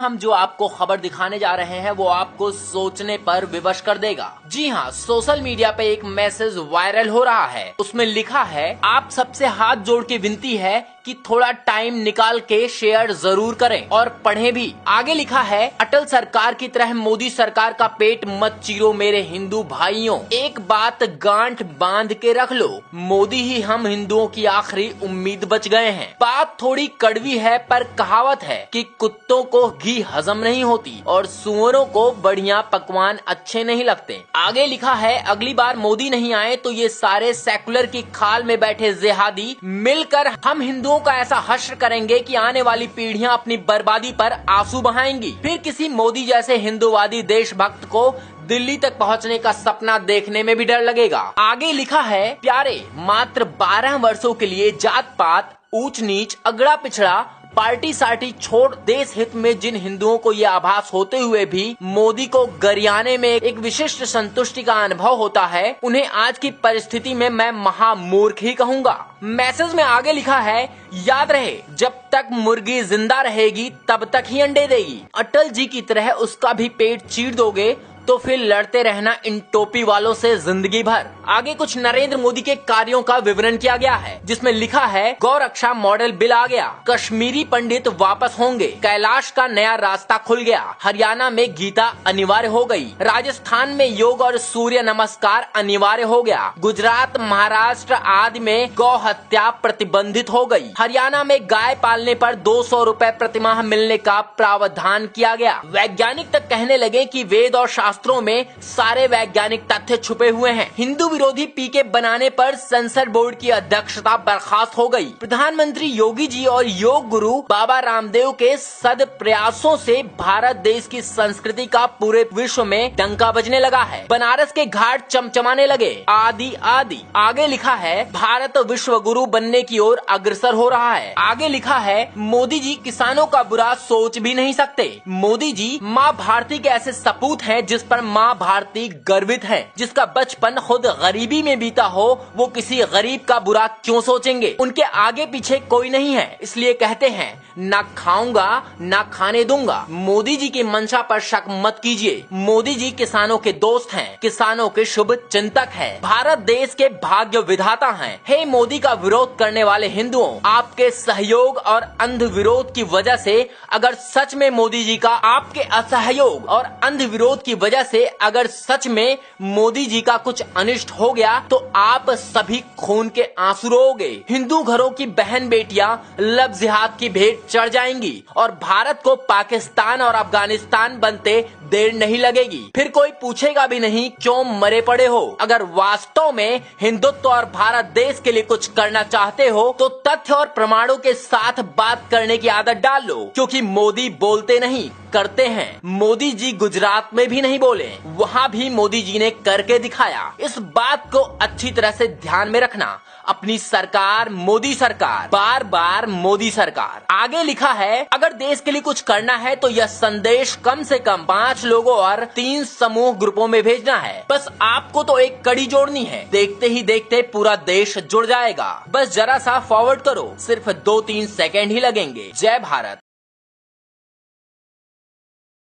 हम जो आपको खबर दिखाने जा रहे हैं वो आपको सोचने पर विवश कर देगा। जी हाँ, सोशल मीडिया पे एक मैसेज वायरल हो रहा है। उसमें लिखा है, आप सबसे हाथ जोड़ के विनती है कि थोड़ा टाइम निकाल के शेयर जरूर करें और पढ़ें भी। आगे लिखा है, अटल सरकार की तरह मोदी सरकार का पेट मत चीरो मेरे हिंदू भाइयों। एक बात गांठ बांध के रख लो, मोदी ही हम हिंदुओं की आखिरी उम्मीद बच गए हैं। बात थोड़ी कड़वी है पर कहावत है कि कुत्तों को घी हजम नहीं होती और सुअरों को बढ़िया पकवान अच्छे नहीं लगते। आगे लिखा है, अगली बार मोदी नहीं आए तो ये सारे सेकुलर की खाल में बैठे जिहादी मिलकर हम हिंदुओं का ऐसा हश्र करेंगे कि आने वाली पीढ़ियां अपनी बर्बादी पर आंसू बहाएंगी। फिर किसी मोदी जैसे हिंदूवादी देशभक्त को दिल्ली तक पहुंचने का सपना देखने में भी डर लगेगा। आगे लिखा है, प्यारे, मात्र 12 वर्षों के लिए जात पात, ऊंच नीच, अगड़ा पिछड़ा, पार्टी सार्टी छोड़ देश हित में जिन हिंदुओं को ये आभास होते हुए भी मोदी को गरियाने में एक विशिष्ट संतुष्टि का अनुभव होता है, उन्हें आज की परिस्थिति में मैं महामूर्ख ही कहूँगा। मैसेज में आगे लिखा है, याद रहे जब तक मुर्गी जिंदा रहेगी तब तक ही अंडे देगी। अटल जी की तरह उसका भी पेट चीर दोगे तो फिर लड़ते रहना इन टोपी वालों से जिंदगी भर। आगे कुछ नरेंद्र मोदी के कार्यों का विवरण किया गया है, जिसमें लिखा है, गौ रक्षा मॉडल बिल आ गया, कश्मीरी पंडित वापस होंगे, कैलाश का नया रास्ता खुल गया, हरियाणा में गीता अनिवार्य हो गई, राजस्थान में योग और सूर्य नमस्कार अनिवार्य हो गया, गुजरात, महाराष्ट्र आदि में गौ हत्या प्रतिबंधित हो गई, हरियाणा में गाय पालने पर 200 रुपए प्रतिमाह मिलने का प्रावधान किया गया। वैज्ञानिक तक कहने लगे कि वेद और शास्त्रों में सारे वैज्ञानिक तथ्य छुपे हुए हैं। हिंदू विरोधी पीके बनाने पर सेंसर बोर्ड की अध्यक्षता बर्खास्त हो गई। प्रधानमंत्री योगी जी और योग गुरु बाबा रामदेव के सद प्रयासों से भारत देश की संस्कृति का पूरे विश्व में डंका बजने लगा है। बनारस के घाट चमचमाने लगे, आदि आदि। आगे लिखा है, भारत विश्व गुरु बनने की ओर अग्रसर हो रहा है। आगे लिखा है, मोदी जी किसानों का बुरा सोच भी नहीं सकते। मोदी जी माँ भारती के ऐसे सपूत हैं जिस पर माँ भारती गर्वित है। जिसका बचपन खुद गरीबी में बीता हो, वो किसी गरीब का बुरा क्यों सोचेंगे। उनके आगे पीछे कोई नहीं है, इसलिए कहते हैं, ना खाऊंगा ना खाने दूंगा। मोदी जी की मंशा पर शक मत कीजिए। मोदी जी किसानों के दोस्त हैं, किसानों के शुभ चिंतक हैं, भारत देश के भाग्य विधाता हैं। हे मोदी का विरोध करने वाले हिंदुओं, आपके सहयोग और अंध विरोध की वजह से अगर सच में मोदी जी का, आपके असहयोग और अंध विरोध की वजह से अगर सच में मोदी जी का कुछ अनिष्ट हो गया तो आप सभी खून के आंसू रोओगे। हिंदू घरों की बहन बेटियां लब जिहाद की भेंट चढ़ जाएंगी और भारत को पाकिस्तान और अफगानिस्तान बनते देर नहीं लगेगी। फिर कोई पूछेगा भी नहीं क्यों मरे पड़े हो। अगर वास्तव में हिंदुत्व और भारत देश के लिए कुछ करना चाहते हो तो तथ्य और प्रमाणों के साथ बात करने की आदत डाल लो, क्योंकि मोदी बोलते नहीं करते हैं। मोदी जी गुजरात में भी नहीं बोले, वहाँ भी मोदी जी ने करके दिखाया। इस बात को अच्छी तरह से ध्यान में रखना। अपनी सरकार मोदी सरकार, बार बार मोदी सरकार। आगे लिखा है, अगर देश के लिए कुछ करना है तो यह संदेश कम से कम 5 लोगों और 3 समूह ग्रुपों में भेजना है। बस आपको तो एक कड़ी जोड़नी है, देखते ही देखते पूरा देश जुड़ जाएगा। बस जरा सा फॉरवर्ड करो, सिर्फ 2-3 सेकेंड ही लगेंगे। जय भारत।